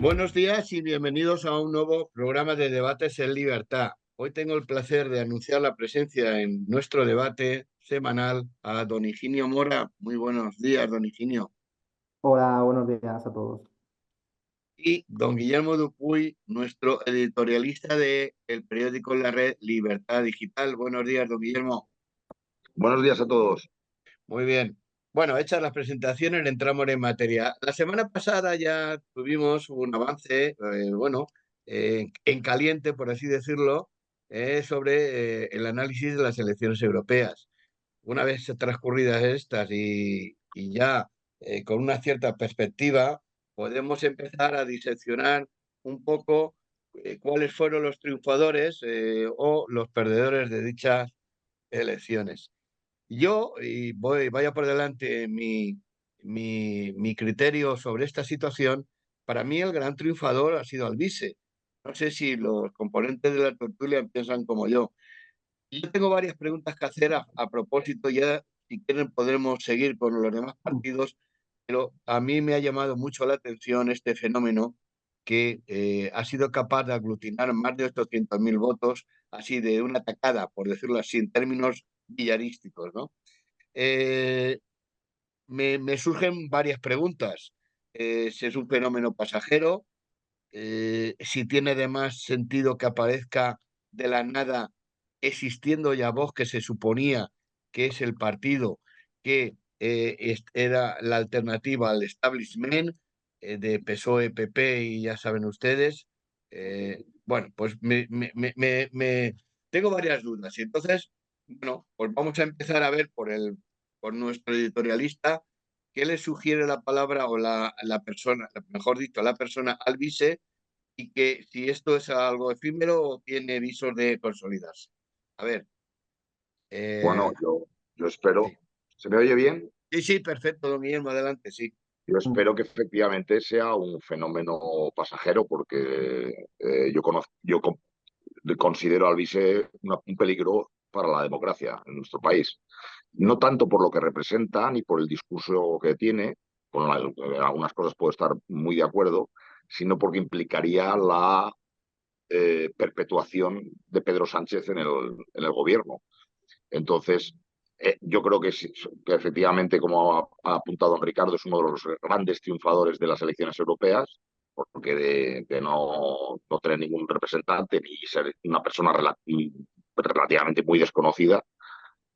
Buenos días y bienvenidos a un nuevo programa de debates en libertad. Hoy tengo el placer de anunciar la presencia en nuestro debate semanal a don Higinio Mora. Muy buenos días, don Higinio. Hola, buenos días a todos. Y don Guillermo Dupuy, nuestro editorialista de el periódico en la red Libertad Digital. Buenos días, don Guillermo. Buenos días a todos. Muy bien. Bueno, hechas las presentaciones, entramos en materia. La semana pasada ya tuvimos un avance, en caliente, por así decirlo, sobre el análisis de las elecciones europeas. Una vez transcurridas estas y ya con una cierta perspectiva, podemos empezar a diseccionar un poco cuáles fueron los triunfadores o los perdedores de dichas elecciones. Vaya por delante mi criterio sobre esta situación. Para mí el gran triunfador ha sido Alvise. No sé si los componentes de la tertulia piensan como yo. Y yo tengo varias preguntas que hacer a propósito. Ya, si quieren, podremos seguir con los demás partidos, pero a mí me ha llamado mucho la atención este fenómeno que ha sido capaz de aglutinar más de 800.000 votos, así de una tacada, por decirlo así, en términos villarísticos, ¿no? Eh, me surgen varias preguntas. Si es un fenómeno pasajero, si tiene además sentido que aparezca de la nada, existiendo ya Vox, que se suponía que es el partido que era la alternativa al establishment de PSOE, PP y ya saben ustedes. Bueno, pues tengo varias dudas. Y entonces, bueno, pues vamos a empezar a ver por nuestro editorialista qué le sugiere la palabra o la persona, mejor dicho, la persona Alvise, y que si esto es algo efímero o tiene visos de consolidarse. A ver, Bueno, eh, yo espero. sí. ¿Se me oye bien? Sí, sí, perfecto, don Guillermo, adelante, sí. Yo Mm. espero que efectivamente sea un fenómeno pasajero, porque considero a Alvise un peligro para la democracia en nuestro país. No tanto por lo que representa ni por el discurso que tiene, en algunas cosas puedo estar muy de acuerdo, sino porque implicaría la perpetuación de Pedro Sánchez en el gobierno. Entonces, yo creo que efectivamente, como ha apuntado don Ricardo, es uno de los grandes triunfadores de las elecciones europeas, porque de no tener ningún representante ni ser una persona relativamente muy desconocida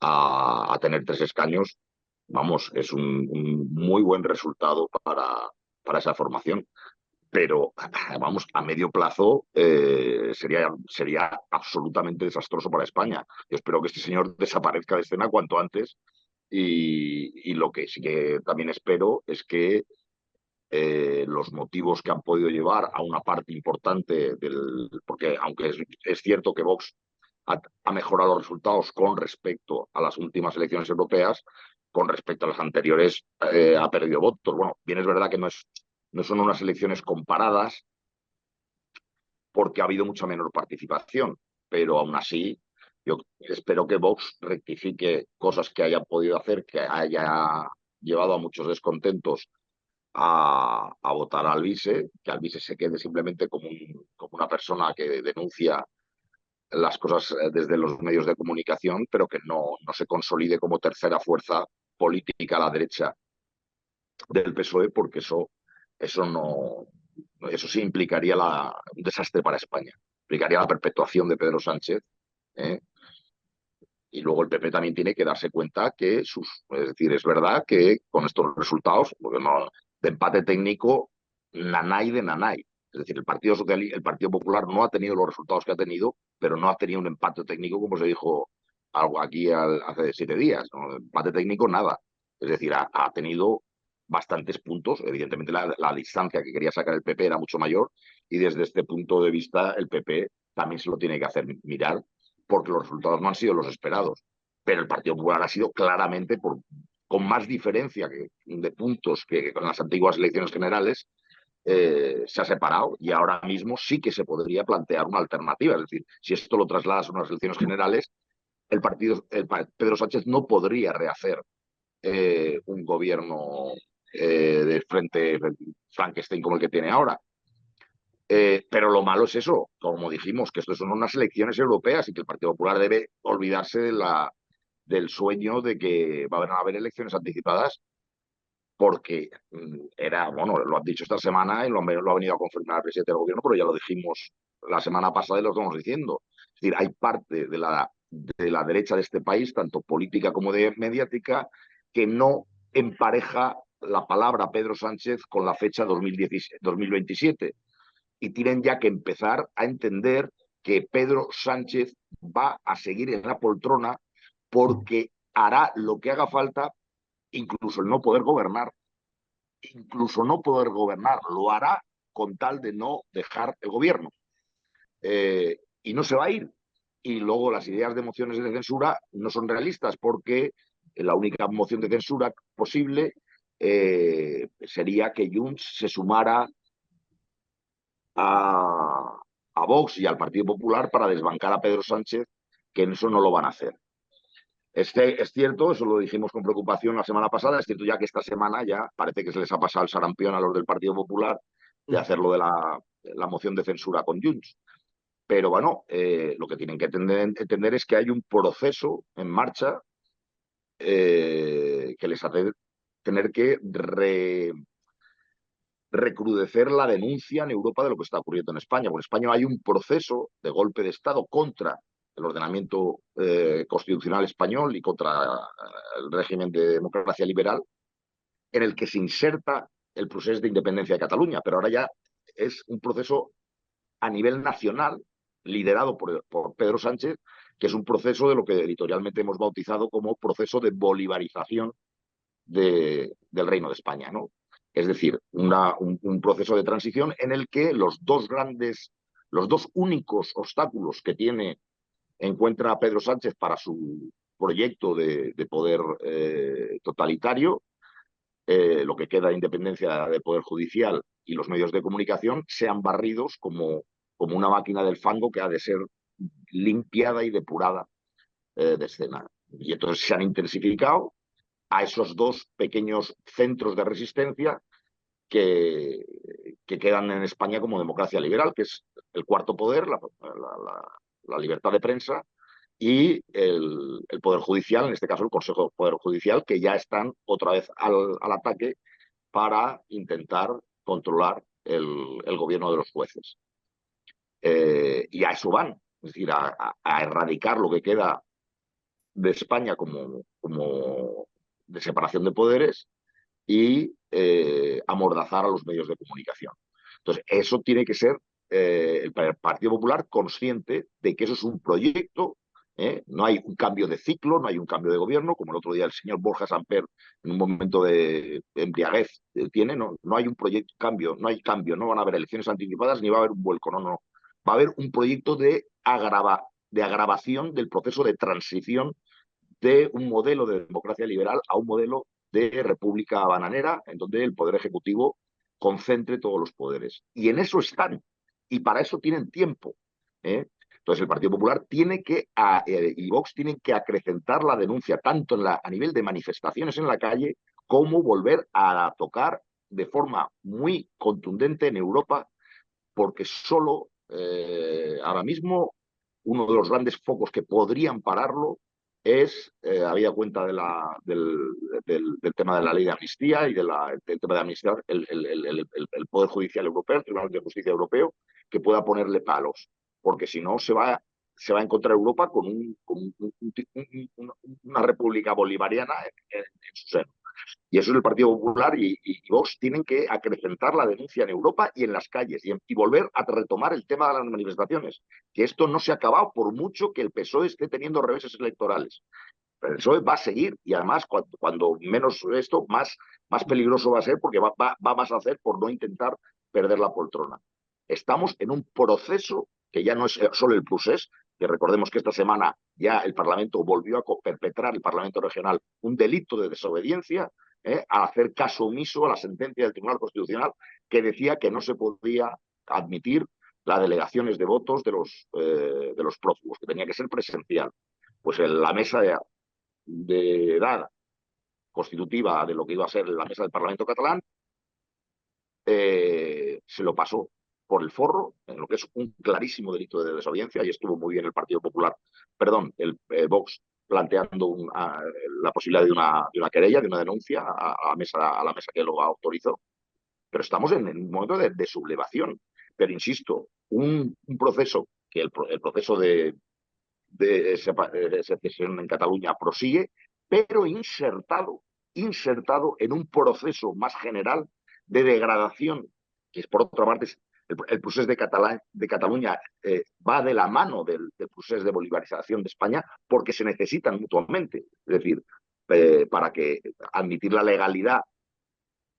a tener 3 escaños, vamos, es un muy buen resultado para esa formación, pero vamos, a medio plazo sería absolutamente desastroso para España. Yo espero que este señor desaparezca de escena cuanto antes, y lo que sí que también espero es que los motivos que han podido llevar a una parte importante porque aunque es cierto que Vox ha mejorado los resultados con respecto a las últimas elecciones europeas, con respecto a las anteriores ha perdido votos. Bueno, bien es verdad que no son unas elecciones comparadas porque ha habido mucha menor participación, pero aún así yo espero que Vox rectifique cosas que haya podido hacer, que haya llevado a muchos descontentos a votar a Alvise, que Alvise se quede simplemente como una persona que denuncia las cosas desde los medios de comunicación, pero que no se consolide como tercera fuerza política a la derecha del PSOE, porque eso sí implicaría un desastre para España. Implicaría la perpetuación de Pedro Sánchez. ¿eh? Y luego el PP también tiene que darse cuenta es decir, es verdad que con estos resultados, porque de empate técnico, nanay de nanay. Es decir, el Partido Popular no ha tenido los resultados que ha tenido, pero no ha tenido un empate técnico, como se dijo algo aquí hace 7 días. ¿no? Empate técnico, nada. Es decir, ha tenido bastantes puntos. Evidentemente, la distancia que quería sacar el PP era mucho mayor, y desde este punto de vista, el PP también se lo tiene que hacer mirar, porque los resultados no han sido los esperados. Pero el Partido Popular ha sido claramente, con más diferencia de puntos que con las antiguas elecciones generales, se ha separado, y ahora mismo sí que se podría plantear una alternativa. Es decir, si esto lo trasladas a unas elecciones generales, Pedro Sánchez no podría rehacer un gobierno de frente Frankenstein como el que tiene ahora. Pero lo malo es eso, como dijimos, que esto son unas elecciones europeas y que el Partido Popular debe olvidarse del sueño de que van a haber elecciones anticipadas, porque era, bueno, lo han dicho esta semana y lo ha venido a confirmar el presidente del gobierno, pero ya lo dijimos la semana pasada y lo estamos diciendo. Es decir, hay parte de la derecha de este país, tanto política como de mediática, que no empareja la palabra Pedro Sánchez con la fecha 2027 y tienen ya que empezar a entender que Pedro Sánchez va a seguir en la poltrona porque hará lo que haga falta, incluso el no poder gobernar, lo hará con tal de no dejar el gobierno. Y no se va a ir. Y luego las ideas de mociones de censura no son realistas porque la única moción de censura posible sería que Junts se sumara a Vox y al Partido Popular para desbancar a Pedro Sánchez, que en eso no lo van a hacer. Es cierto, eso lo dijimos con preocupación la semana pasada, es cierto ya que esta semana ya parece que se les ha pasado el sarampión a los del Partido Popular de hacerlo de la moción de censura con Junts. Pero bueno, lo que tienen que entender es que hay un proceso en marcha que les hace tener que recrudecer la denuncia en Europa de lo que está ocurriendo en España. Porque en España hay un proceso de golpe de Estado contra el ordenamiento constitucional español y contra el régimen de democracia liberal, en el que se inserta el proceso de independencia de Cataluña, pero ahora ya es un proceso a nivel nacional, liderado por Pedro Sánchez, que es un proceso de lo que editorialmente hemos bautizado como proceso de bolivarización del Reino de España, ¿no? Es decir, un proceso de transición en el que los dos únicos obstáculos que encuentra Pedro Sánchez para su proyecto de poder totalitario, lo que queda de independencia del Poder Judicial y los medios de comunicación, sean barridos como una máquina del fango que ha de ser limpiada y depurada de escena. Y entonces se han intensificado a esos dos pequeños centros de resistencia que quedan en España como democracia liberal, que es el cuarto poder, la libertad de prensa, y el Poder Judicial, en este caso el Consejo de Poder Judicial, que ya están otra vez al ataque para intentar controlar el gobierno de los jueces. Y a eso van, es decir, a erradicar lo que queda de España como de separación de poderes y amordazar a los medios de comunicación. Entonces, eso tiene que ser el Partido Popular consciente de que eso es un proyecto, no hay un cambio de ciclo, no hay un cambio de gobierno, como el otro día el señor Borja Samper en un momento de embriaguez tiene, no hay un proyecto, no hay cambio, no van a haber elecciones anticipadas ni va a haber un vuelco, no. Va a haber un proyecto de agravación del proceso de transición de un modelo de democracia liberal a un modelo de república bananera, en donde el poder ejecutivo concentre todos los poderes. Y en eso están, y para eso tienen tiempo. Entonces el Partido Popular y Vox tienen que acrecentar la denuncia, tanto a nivel de manifestaciones en la calle, como volver a tocar de forma muy contundente en Europa, porque solo ahora mismo uno de los grandes focos que podrían pararlo es, habida cuenta del tema de la ley de amnistía y del tema de amnistía, el Poder Judicial Europeo, el Tribunal de Justicia Europeo, que pueda ponerle palos, porque si no se va a encontrar Europa con una república bolivariana en su seno. Y eso es el Partido Popular y Vox tienen que acrecentar la denuncia en Europa y en las calles y volver a retomar el tema de las manifestaciones. Que esto no se ha acabado por mucho que el PSOE esté teniendo reveses electorales. Pero el PSOE va a seguir y además cuando menos esto, más peligroso va a ser porque va más a hacer por no intentar perder la poltrona. Estamos en un proceso que ya no es solo el procés, que recordemos que esta semana ya el Parlamento volvió a perpetrar, el Parlamento regional, un delito de desobediencia al hacer caso omiso a la sentencia del Tribunal Constitucional que decía que no se podía admitir las delegaciones de votos de los prófugos, que tenía que ser presencial. Pues en la mesa de edad constitutiva de lo que iba a ser la mesa del Parlamento catalán se lo pasó por el forro, en lo que es un clarísimo delito de desobediencia, y estuvo muy bien el Partido Popular, perdón, el Vox, planteando la posibilidad de una querella, de una denuncia a la mesa que lo autorizó. Pero estamos en un momento de sublevación. Pero insisto, un proceso que el proceso de secesión en Cataluña prosigue, pero insertado en un proceso más general de degradación, que es por otra parte el proceso de Cataluña va de la mano del proceso de bolivarización de España porque se necesitan mutuamente. Es decir, para que admitir la legalidad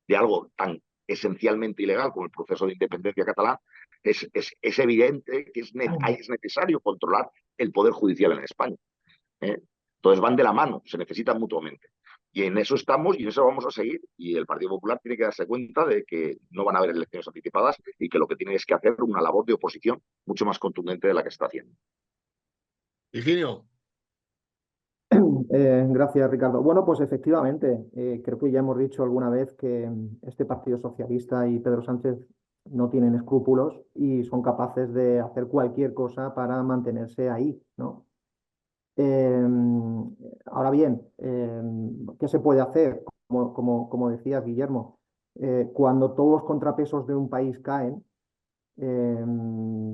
de algo tan esencialmente ilegal como el proceso de independencia catalán, es evidente que es necesario controlar el poder judicial en España. ¿eh? Entonces van de la mano, se necesitan mutuamente. Y en eso estamos y en eso vamos a seguir. Y el Partido Popular tiene que darse cuenta de que no van a haber elecciones anticipadas y que lo que tiene es que hacer una labor de oposición mucho más contundente de la que está haciendo. Higinio. Gracias, Ricardo. Bueno, pues efectivamente, creo que ya hemos dicho alguna vez que este Partido Socialista y Pedro Sánchez no tienen escrúpulos y son capaces de hacer cualquier cosa para mantenerse ahí, ¿no? Ahora bien, ¿qué se puede hacer? Como decía Guillermo, cuando todos los contrapesos de un país caen,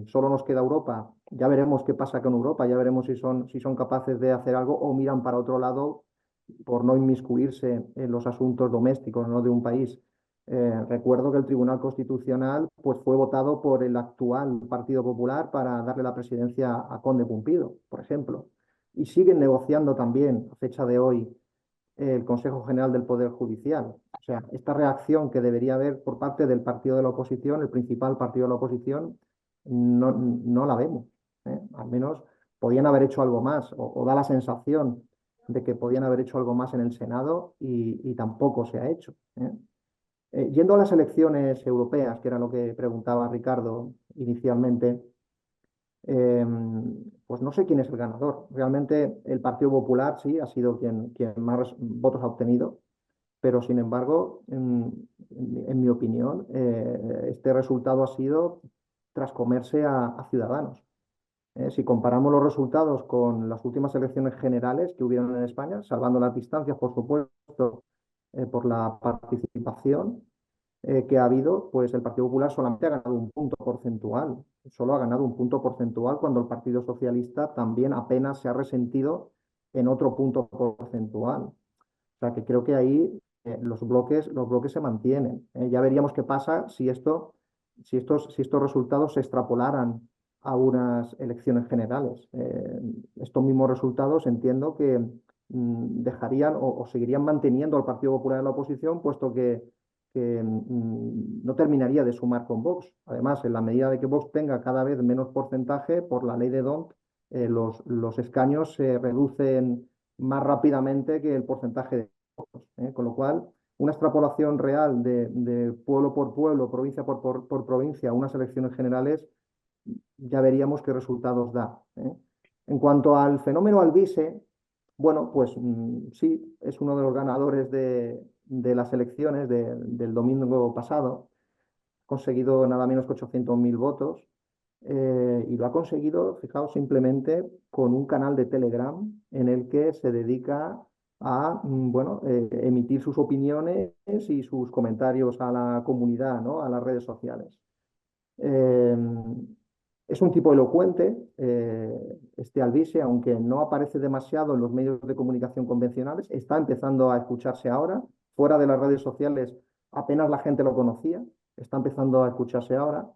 solo nos queda Europa. Ya veremos qué pasa con Europa, ya veremos si son capaces de hacer algo o miran para otro lado por no inmiscuirse en los asuntos domésticos, ¿no?, de un país. Recuerdo que el Tribunal Constitucional pues, fue votado por el actual Partido Popular para darle la presidencia a Conde Pumpido, por ejemplo. Y siguen negociando también, a fecha de hoy, el Consejo General del Poder Judicial. O sea, esta reacción que debería haber por parte del partido de la oposición, el principal partido de la oposición, no la vemos. Al menos podían haber hecho algo más, o da la sensación de que podían haber hecho algo más en el Senado y tampoco se ha hecho. Yendo a las elecciones europeas, que era lo que preguntaba Ricardo inicialmente, pues no sé quién es el ganador. Realmente el Partido Popular sí ha sido quien más votos ha obtenido, pero sin embargo, en mi opinión, este resultado ha sido tras comerse a Ciudadanos. Si comparamos los resultados con las últimas elecciones generales que hubieron en España, salvando las distancias, por supuesto, por la participación que ha habido, pues el Partido Popular solamente ha ganado un punto porcentual. Solo ha ganado un punto porcentual cuando el Partido Socialista también apenas se ha resentido en otro punto porcentual. O sea que creo que ahí los bloques se mantienen. Ya veríamos qué pasa si estos resultados se extrapolaran a unas elecciones generales. Estos mismos resultados entiendo que dejarían o seguirían manteniendo al Partido Popular en la oposición, puesto que no terminaría de sumar con Vox. Además, en la medida de que Vox tenga cada vez menos porcentaje, por la ley de D'Hondt, los escaños se reducen más rápidamente que el porcentaje de votos. Con lo cual, una extrapolación real de pueblo por pueblo, provincia por provincia, unas elecciones generales, ya veríamos qué resultados da. En cuanto al fenómeno Alvise, bueno, pues sí, es uno de los ganadores de las elecciones del domingo pasado. Ha conseguido nada menos que 800.000 votos y lo ha conseguido, fijaos, simplemente con un canal de Telegram en el que se dedica a bueno, emitir sus opiniones y sus comentarios a la comunidad, ¿no?, a las redes sociales. Es un tipo elocuente, este Alvise, aunque no aparece demasiado en los medios de comunicación convencionales, está empezando a escucharse ahora. Fuera de las redes sociales apenas la gente lo conocía, está empezando a escucharse ahora.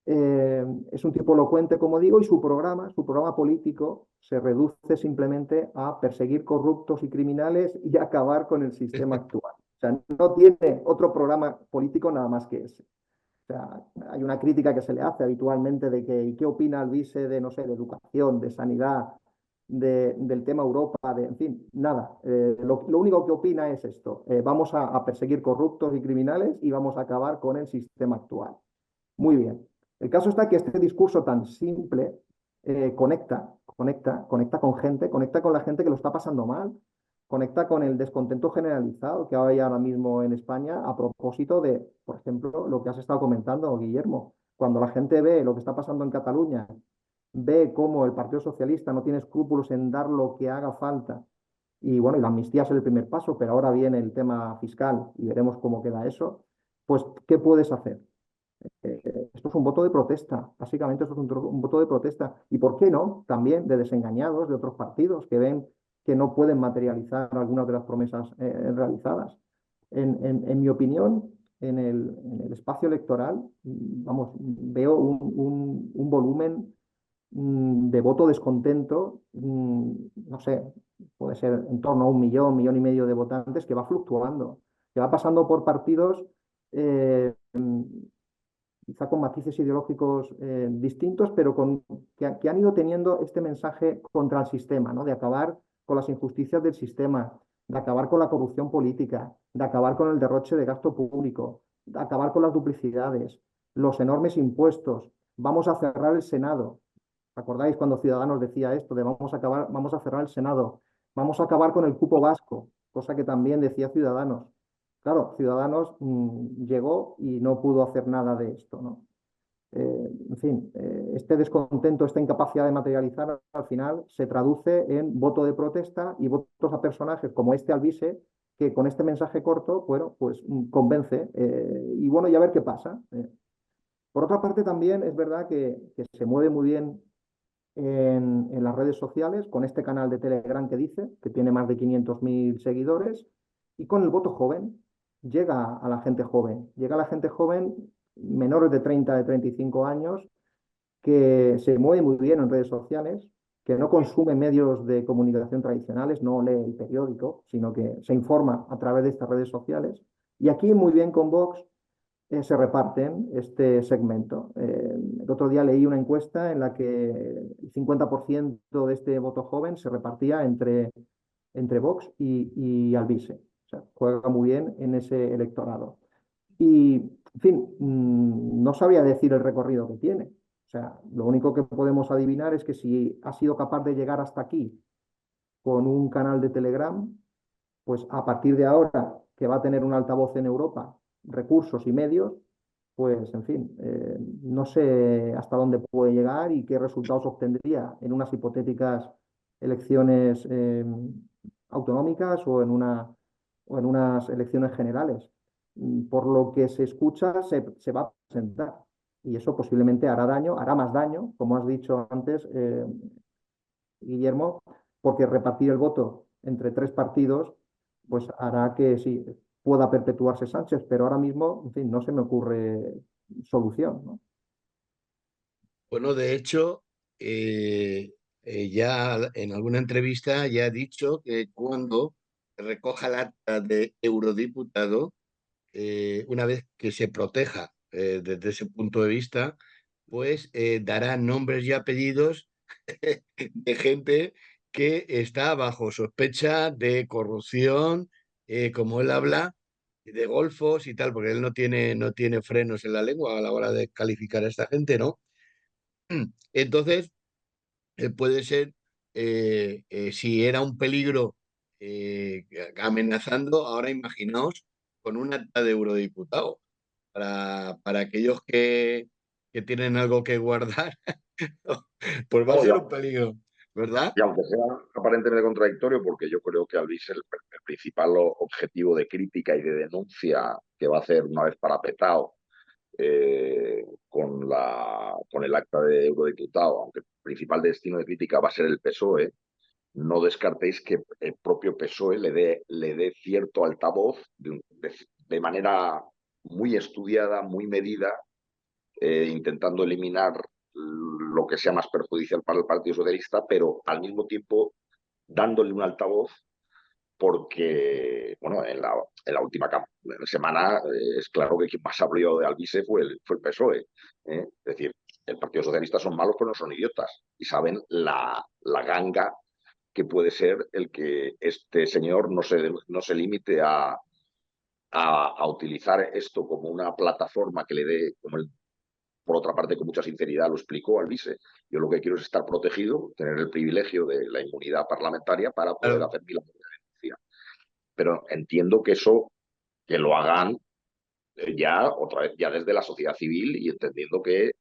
Es un tipo elocuente, como digo, y su programa político se reduce simplemente a perseguir corruptos y criminales y acabar con el sistema actual. O sea, no tiene otro programa político nada más que ese. O sea, hay una crítica que se le hace habitualmente de que, ¿y qué opina Alvise de, no sé, de educación, de sanidad, del tema Europa, en fin, nada. Lo único que opina es esto. Vamos a perseguir corruptos y criminales y vamos a acabar con el sistema actual. Muy bien. El caso está que este discurso tan simple conecta con gente, conecta con la gente que lo está pasando mal, conecta con el descontento generalizado que hay ahora mismo en España a propósito de, por ejemplo, lo que has estado comentando, Guillermo, Cuando la gente ve lo que está pasando en Cataluña, ve cómo el Partido Socialista no tiene escrúpulos en dar lo que haga falta, y bueno, y la amnistía es el primer paso, pero ahora viene el tema fiscal y veremos cómo queda eso, pues, ¿qué puedes hacer? Esto es un voto de protesta, básicamente esto es un voto de protesta. ¿Y por qué no? También de desengañados de otros partidos que ven que no pueden materializar algunas de las promesas realizadas. En mi opinión, en el espacio electoral, vamos, veo un volumen de voto descontento, no sé, puede ser en torno a 1 millón, 1,5 millones de votantes que va fluctuando, que va pasando por partidos eh, quizá con matices ideológicos distintos, pero que han ido teniendo este mensaje contra el sistema, ¿no? De acabar con las injusticias del sistema, de acabar con la corrupción política, de acabar con el derroche de gasto público, de acabar con las duplicidades, los enormes impuestos. Vamos a cerrar el Senado. ¿Acordáis cuando Ciudadanos decía esto de vamos a cerrar el Senado, vamos a acabar con el cupo vasco, cosa que también decía Ciudadanos? Claro, Ciudadanos llegó y no pudo hacer nada de esto, ¿no? En fin, este descontento, esta incapacidad de materializar, al final se traduce en voto de protesta y votos a personajes como este Alvise, que con este mensaje corto, bueno, pues convence. Y bueno, y a ver qué pasa. Por otra parte, también es verdad que se mueve muy bien en las redes sociales, con este canal de Telegram que dice, que tiene más de 500.000 seguidores, y con el voto joven. Llega a la gente joven, menores de 30, de 35 años, que se mueve muy bien en redes sociales, que no consume medios de comunicación tradicionales, no lee el periódico, sino que se informa a través de estas redes sociales. Y aquí muy bien con Vox se reparten este segmento. El otro día leí una encuesta en la que el 50% de este voto joven se repartía entre Vox y Alvise. O sea, juega muy bien en ese electorado. Y, en fin, no sabría decir el recorrido que tiene. O sea, lo único que podemos adivinar es que si ha sido capaz de llegar hasta aquí con un canal de Telegram, pues a partir de ahora que va a tener un altavoz en Europa, recursos y medios, pues en fin, no sé hasta dónde puede llegar y qué resultados obtendría en unas hipotéticas elecciones autonómicas o en unas elecciones generales. Por lo que se escucha, se va a presentar y eso posiblemente hará daño, hará más daño, como has dicho antes, Guillermo, porque repartir el voto entre tres partidos, pues hará que sí pueda perpetuarse Sánchez, pero ahora mismo, en fin, no se me ocurre solución, ¿no? Bueno, de hecho, ya en alguna entrevista ya ha dicho que cuando recoja el acta de eurodiputado, una vez que se proteja desde ese punto de vista, pues dará nombres y apellidos de gente que está bajo sospecha de corrupción, como él habla, de golfos y tal, porque él no tiene frenos en la lengua a la hora de calificar a esta gente, ¿no? Entonces, puede ser, si era un peligro amenazando, ahora imaginaos con un acta de eurodiputado, para aquellos que tienen algo que guardar, pues va a No, ser un peligro, ¿verdad? y aunque sea aparentemente contradictorio, porque yo creo que Alvis el principal objetivo de crítica y de denuncia que va a hacer una vez parapetado con el acta de eurodiputado, aunque el principal destino de crítica va a ser el PSOE, no descartéis que el propio PSOE le dé cierto altavoz de manera muy estudiada, muy medida, intentando eliminar lo que sea más perjudicial para el Partido Socialista, pero al mismo tiempo dándole un altavoz porque, bueno, en la última semana es claro que quien más habló de Alvise fue el PSOE. Es decir, el Partido Socialista son malos, pero no son idiotas y saben la ganga que puede ser el que este señor no se limite a utilizar esto como una plataforma que le dé, como él, por otra parte, con mucha sinceridad lo explicó Alvise. Yo lo que quiero es estar protegido, tener el privilegio de la inmunidad parlamentaria para poder Claro. hacer mi labor de denuncia. Pero entiendo que eso, que lo hagan ya otra vez, ya desde la sociedad civil y entendiendo que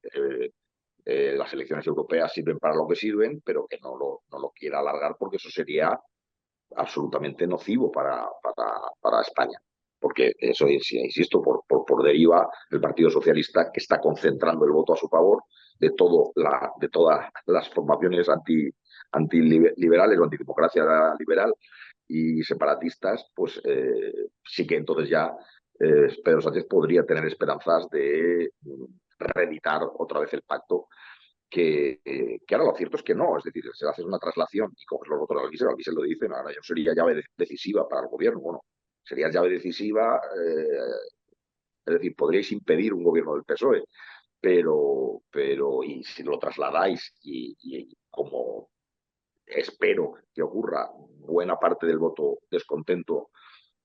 las elecciones europeas sirven para lo que sirven, pero que no lo quiera alargar porque eso sería absolutamente nocivo para España. Porque eso, insisto, por deriva el Partido Socialista que está concentrando el voto a su favor de todas las formaciones antiliberales o antidemocracia liberal y separatistas, pues sí que entonces ya Pedro Sánchez podría tener esperanzas de reeditar otra vez el pacto que ahora lo cierto es que no, es decir, si haces una traslación y coges los votos de Albiol lo dicen, ahora yo sería llave decisiva para el gobierno, bueno, sería llave decisiva, es decir, podríais impedir un gobierno del PSOE, y si lo trasladáis y como espero que ocurra, buena parte del voto descontento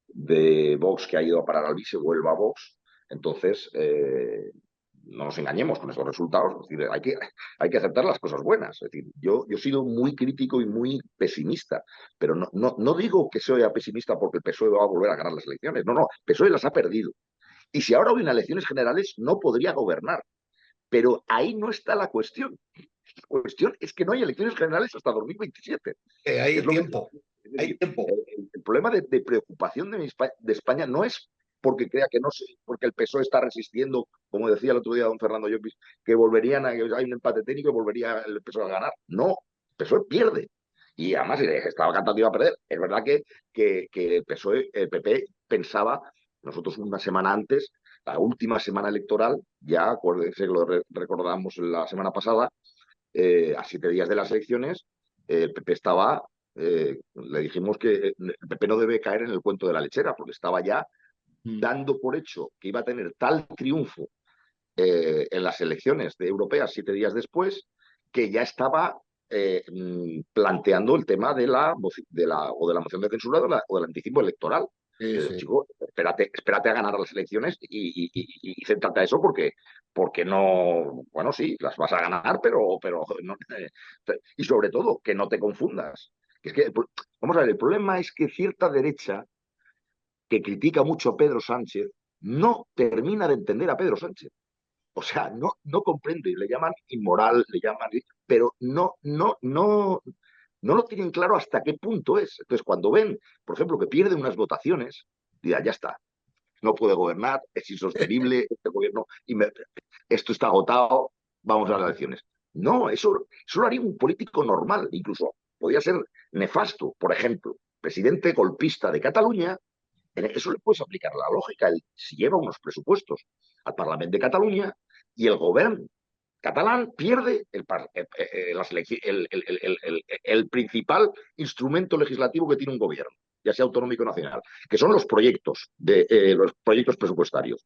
de Vox que ha ido a parar al se vuelva a Vox, entonces no nos engañemos con esos resultados. Es decir, hay que aceptar las cosas buenas. Es decir, yo he sido muy crítico y muy pesimista, pero no digo que sea pesimista porque el PSOE va a volver a ganar las elecciones. No, el PSOE las ha perdido. Y si ahora hubiera elecciones generales, no podría gobernar. Pero ahí no está la cuestión. La cuestión es que no hay elecciones generales hasta 2027. Hay Es lo que, tiempo, es hay decir, tiempo. el problema de preocupación de España no es porque crea que no sé, porque el PSOE está resistiendo, como decía el otro día don Fernando Llopis, que volverían hay un empate técnico y volvería el PSOE a ganar. No, el PSOE pierde. Y además estaba cantando que iba a perder. Es verdad que el PSOE, el PP pensaba, nosotros una semana antes, la última semana electoral, ya acuérdense que lo recordamos la semana pasada, a 7 días de las elecciones, el PP estaba, le dijimos que el PP no debe caer en el cuento de la lechera, porque estaba ya dando por hecho que iba a tener tal triunfo en las elecciones europeas 7 días después, que ya estaba planteando el tema o de la moción de censura o del anticipo electoral. Sí, sí. Chico, espérate a ganar las elecciones y céntrate a eso porque no, bueno, sí, las vas a ganar, pero no, y sobre todo, que no te confundas. Es que, vamos a ver, el problema es que cierta derecha que critica mucho a Pedro Sánchez no termina de entender a Pedro Sánchez. O sea, no comprende, le llaman inmoral, pero no lo tienen claro hasta qué punto es. Entonces, cuando ven, por ejemplo, que pierde unas votaciones, dirán, ya está, no puede gobernar, es insostenible este gobierno, esto está agotado, vamos a las elecciones. No, eso lo haría un político normal, incluso podría ser nefasto. Por ejemplo, presidente golpista de Cataluña, en eso le puedes aplicar la lógica. Si lleva unos presupuestos al Parlamento de Cataluña y el gobierno catalán pierde el principal instrumento legislativo que tiene un gobierno, ya sea autonómico o nacional, que son los proyectos presupuestarios.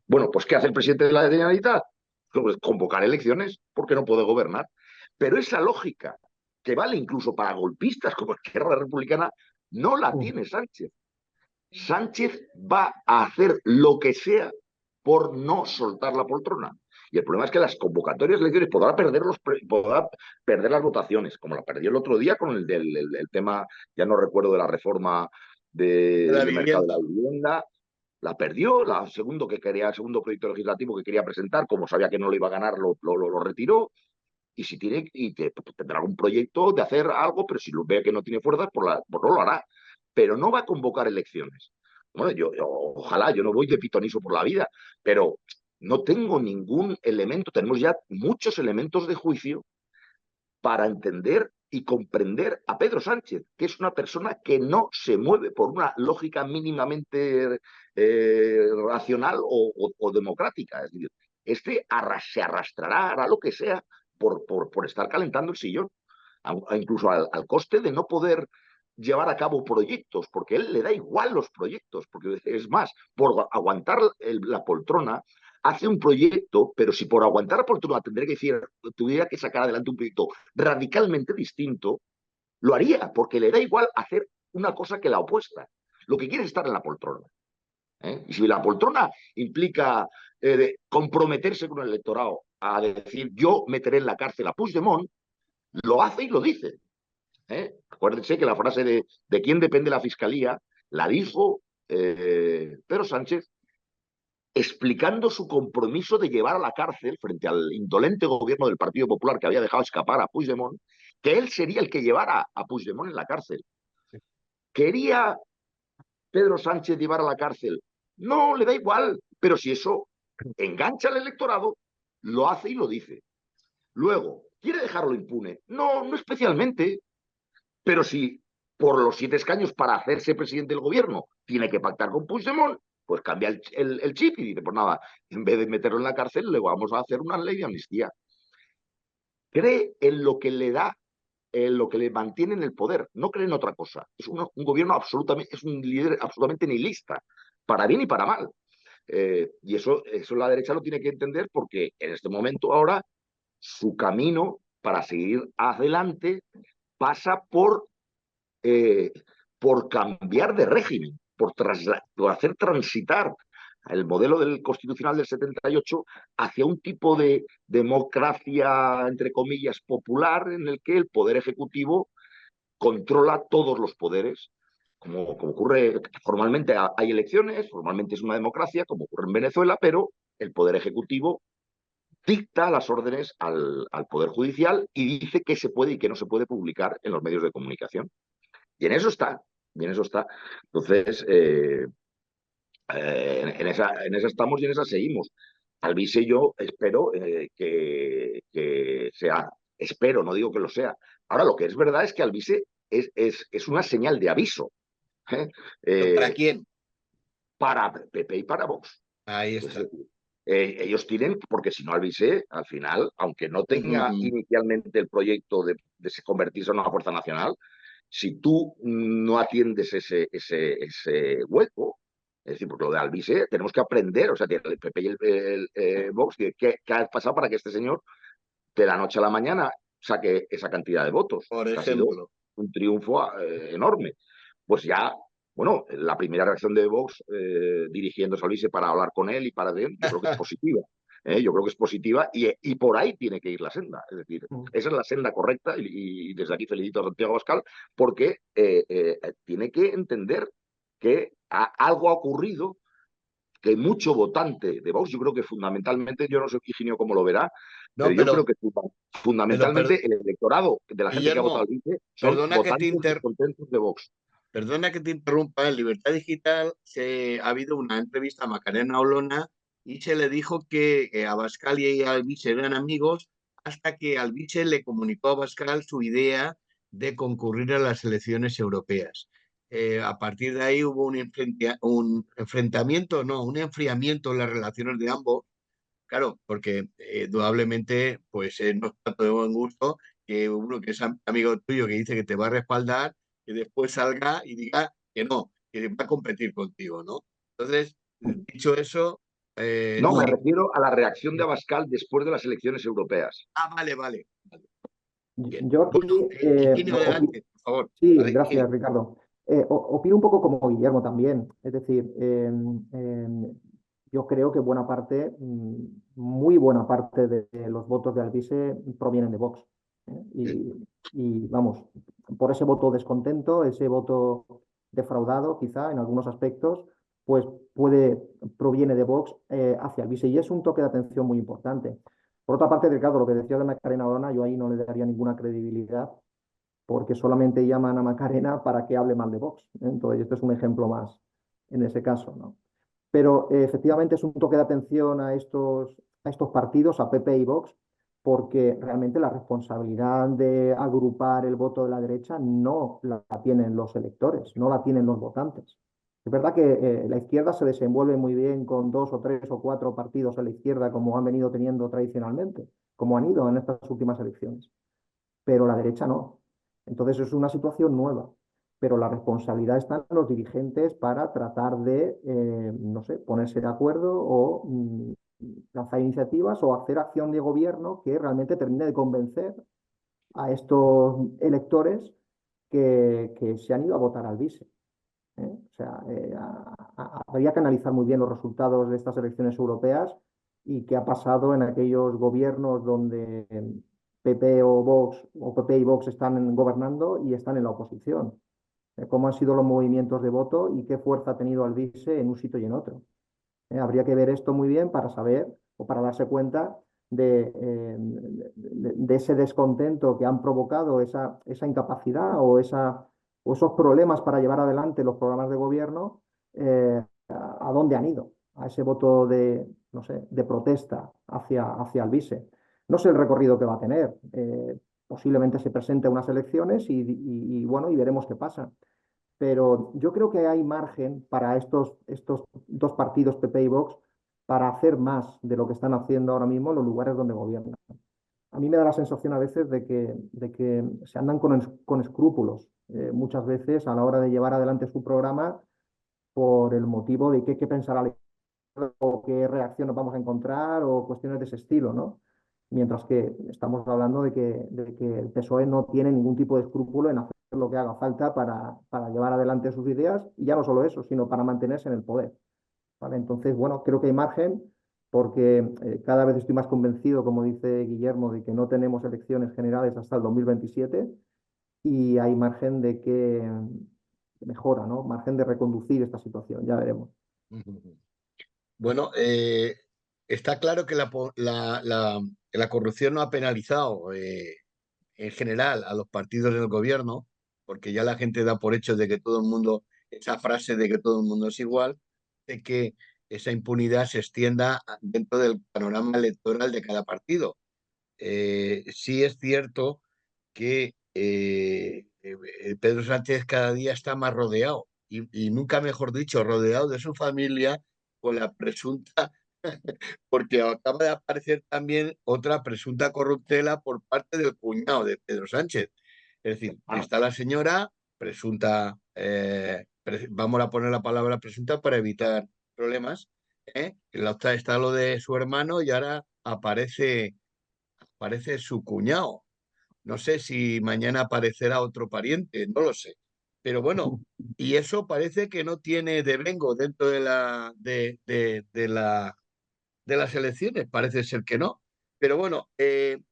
Bueno, pues ¿qué hace el presidente de la Generalitat? Pues convocar elecciones porque no puede gobernar. Pero esa lógica, que vale incluso para golpistas como Esquerra Republicana, no la tiene Sánchez. Sánchez va a hacer lo que sea por no soltar la poltrona. Y el problema es que las convocatorias de elecciones podrá perder las votaciones, como la perdió el otro día con el tema, ya no recuerdo, de la reforma La del mercado de vivienda. la vivienda. La perdió, el segundo proyecto legislativo que quería presentar, como sabía que no lo iba a ganar, lo retiró. Y si tiene, tendrá algún proyecto de hacer algo, pero si lo ve que no tiene fuerzas, pues no lo hará. Pero no va a convocar elecciones. Bueno, ojalá, yo no voy de pitonizo por la vida, pero no tengo ningún elemento, tenemos ya muchos elementos de juicio para entender y comprender a Pedro Sánchez, que es una persona que no se mueve por una lógica mínimamente racional o democrática. Es decir, se arrastrará, hará lo que sea por estar calentando el sillón, incluso al coste de no poder llevar a cabo proyectos, porque a él le da igual los proyectos, porque es más, por aguantar la poltrona, hace un proyecto, pero si por aguantar la poltrona tuviera que sacar adelante un proyecto radicalmente distinto, lo haría, porque le da igual hacer una cosa que la opuesta. Lo que quiere es estar en la poltrona. Y si la poltrona implica comprometerse con el electorado a decir yo meteré en la cárcel a Puigdemont, lo hace y lo dice. Acuérdense que la frase de quién depende la fiscalía la dijo Pedro Sánchez explicando su compromiso de llevar a la cárcel frente al indolente gobierno del Partido Popular que había dejado escapar a Puigdemont, que él sería el que llevara a Puigdemont en la cárcel. ¿Quería Pedro Sánchez llevar a la cárcel? No, le da igual, pero si eso engancha al electorado, lo hace y lo dice. Luego, ¿quiere dejarlo impune? No, no especialmente, pero si por los 7 escaños para hacerse presidente del gobierno tiene que pactar con Puigdemont, pues cambia el chip y dice, pues nada, en vez de meterlo en la cárcel, le vamos a hacer una ley de amnistía. Cree en lo que le da, en lo que le mantiene en el poder, no cree en otra cosa. Es un gobierno absolutamente, es un líder absolutamente nihilista, para bien y para mal. Y eso la derecha lo tiene que entender porque en este momento ahora su camino para seguir adelante pasa por cambiar de régimen, por hacer transitar el modelo del constitucional del 78 hacia un tipo de democracia, entre comillas, popular, en el que el poder ejecutivo controla todos los poderes. Como ocurre, formalmente hay elecciones, formalmente es una democracia, como ocurre en Venezuela, pero el poder ejecutivo dicta las órdenes al Poder Judicial y dice qué se puede y qué no se puede publicar en los medios de comunicación. Y en eso está, y en eso está. Entonces, en esa estamos y en esa seguimos. Alvise yo espero que sea, espero, no digo que lo sea. Ahora, lo que es verdad es que Alvise es una señal de aviso, ¿eh? ¿Pero para Eh, quién? para PP y para Vox. Ahí Es está. decir, ellos tienen, porque si no Alvise, al final, aunque no tenga Mm, inicialmente el proyecto de convertirse en una fuerza nacional, si tú no atiendes ese hueco, es decir, porque lo de Alvise tenemos que aprender, o sea, el PP y el Vox, ¿qué ha pasado para que este señor de la noche a la mañana saque esa cantidad de votos? por Que ha sido ejemplo. un triunfo enorme. Pues ya, bueno, la primera reacción de Vox dirigiéndose a Alvise para hablar con él y para él, yo creo que es positiva. Yo creo que es positiva y por ahí tiene que ir la senda. Es decir, esa es la senda correcta y desde aquí felicito a Santiago Abascal porque tiene que entender que algo ha ocurrido, que mucho votante de Vox, yo creo que fundamentalmente, yo no sé Higinio cómo lo verá, pero No, yo creo que pero fundamentalmente el electorado de la gente que ha votado Guillermo, al INE son perdona que te votantes descontentos de Vox. perdona que te interrumpa. En Libertad Digital ha habido una entrevista a Macarena Olona y se le dijo que Abascal y Albiche eran amigos hasta que Albiche le comunicó a Abascal su idea de concurrir a las elecciones europeas. A partir de ahí hubo un enfrentamiento, no, un enfriamiento en las relaciones de ambos. Claro, porque indudablemente pues no está de buen gusto que uno que es amigo tuyo que dice que te va a respaldar, que después salga y diga que no, que va a competir contigo, ¿no? Entonces, dicho eso, No, me sí. refiero a la reacción de Abascal después de las elecciones europeas. Vale, vale. Vale, bien. Yo aquí, Bueno, Higinio, adelante, por favor. sí, Vale, gracias, Ricardo. Opino un poco como Guillermo también. Es decir, yo creo que buena parte, muy buena parte de los votos de Alvise provienen de Vox. ¿eh? Y vamos, por ese voto descontento, ese voto defraudado, quizá en algunos aspectos, pues proviene de Vox hacia Alvise. Y es un toque de atención muy importante. Por otra parte, Ricardo, lo que decía de Macarena Olona, yo ahí no le daría ninguna credibilidad porque solamente llaman a Macarena para que hable mal de Vox. Entonces, esto es un ejemplo más en ese caso, ¿no? Pero efectivamente es un toque de atención a estos partidos, a PP y Vox, porque realmente la responsabilidad de agrupar el voto de la derecha no la tienen los electores, no la tienen los votantes. Es verdad que la izquierda se desenvuelve muy bien con 2 o 3 o 4 partidos a la izquierda, como han venido teniendo tradicionalmente, como han ido en estas últimas elecciones, pero la derecha no. Entonces es una situación nueva, pero la responsabilidad está en los dirigentes para tratar de, no sé, ponerse de acuerdo o lanzar iniciativas o hacer acción de gobierno que realmente termine de convencer a estos electores que se han ido a votar al vice. O sea, habría que analizar muy bien los resultados de estas elecciones europeas y qué ha pasado en aquellos gobiernos donde PP o Vox o PP y Vox están gobernando y están en la oposición. Cómo han sido los movimientos de voto y qué fuerza ha tenido Alvise en un sitio y en otro. Habría que ver esto muy bien para saber o para darse cuenta de ese descontento que han provocado esa incapacidad o esos problemas para llevar adelante los programas de gobierno, a dónde han ido, a ese voto no sé, de protesta hacia Alvise. No sé el recorrido que va a tener. Posiblemente se presente a unas elecciones bueno, y veremos qué pasa. Pero yo creo que hay margen para estos dos partidos, PP y Vox, para hacer más de lo que están haciendo ahora mismo en los lugares donde gobiernan. A mí me da la sensación a veces de que se andan con escrúpulos, muchas veces a la hora de llevar adelante su programa, por el motivo de qué pensará la izquierda o qué reacción nos vamos a encontrar o cuestiones de ese estilo, ¿no? Mientras que estamos hablando de que el PSOE no tiene ningún tipo de escrúpulo en hacer lo que haga falta para llevar adelante sus ideas, y ya no solo eso, sino para mantenerse en el poder, ¿vale? Entonces, bueno, creo que hay margen, porque cada vez estoy más convencido, como dice Guillermo, de que no tenemos elecciones generales hasta el 2027, y hay margen de que mejora, ¿no? Margen de reconducir esta situación, ya veremos. Bueno, está claro que la corrupción no ha penalizado en general a los partidos del gobierno, porque ya la gente da por hecho de que todo el mundo, esa frase de que todo el mundo es igual, de que esa impunidad se extienda dentro del panorama electoral de cada partido. Sí es cierto que Pedro Sánchez cada día está más rodeado, y nunca mejor dicho, rodeado de su familia, con la presunta, porque acaba de aparecer también otra presunta corruptela por parte del cuñado de Pedro Sánchez. Es decir, está la señora presunta, vamos a poner la palabra presunta para evitar problemas, ¿eh? Está lo de su hermano, y ahora aparece su cuñado. No sé si mañana aparecerá otro pariente, no lo sé. Pero bueno, y eso parece que no tiene devengo dentro de las elecciones, parece ser que no. Pero bueno, ¿qué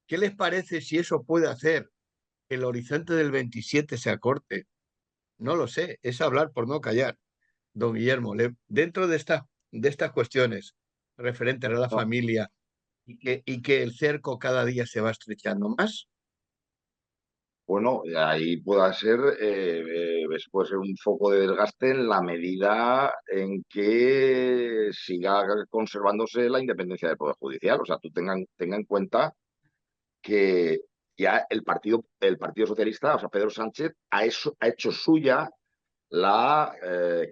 les parece si eso puede hacer que el horizonte del 27 se acorte? No lo sé, es hablar por no callar, don Guillermo. Dentro de estas cuestiones referentes a la No, familia, y que el cerco cada día se va estrechando más. bueno, ahí pueda ser, puede ser un foco de desgaste en la medida en que siga conservándose la independencia del Poder Judicial. O sea, tú tenga en cuenta que ya el partido Socialista, o sea, Pedro Sánchez, ha hecho suya la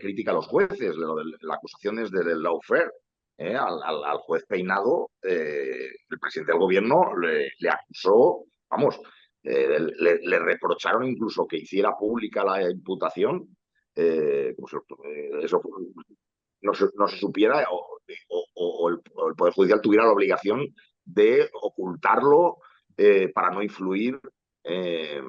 crítica a los jueces, la acusación es del lawfare. Al juez Peinado, el presidente del gobierno le acusó, vamos, le reprocharon incluso que hiciera pública la imputación, como si eso no se supiera, o el Poder Judicial tuviera la obligación de ocultarlo, para no influir, eh,